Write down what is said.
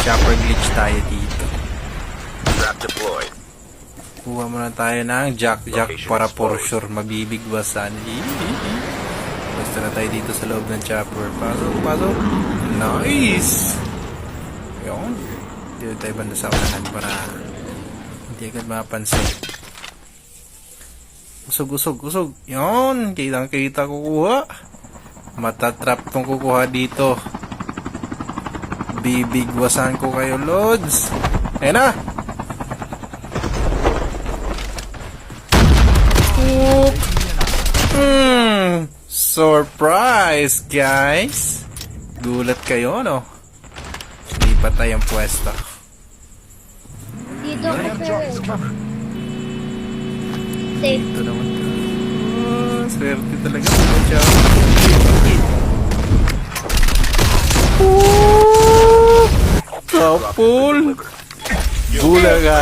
Chopper glitch tayo dito. Trap deployed. Kuha muna tayo ng jack para for sure mabibigwasan. Basta na tayo dito sa loob ng chopper. Pasok. Nice! Yun. Dito tayo banda sa unahan para hindi agad mapansin. Usog. Yun. Kitang-kita kukuha. Matatrap tong kukuha dito. Bibigwasan ko kayo, Lods. Ayan na. Surprise, guys. Gulat kayo, no? Hindi patay ang pwesto. Dito ako pero safe. Ito naman. Swerte talaga. Kapul. Bulaga.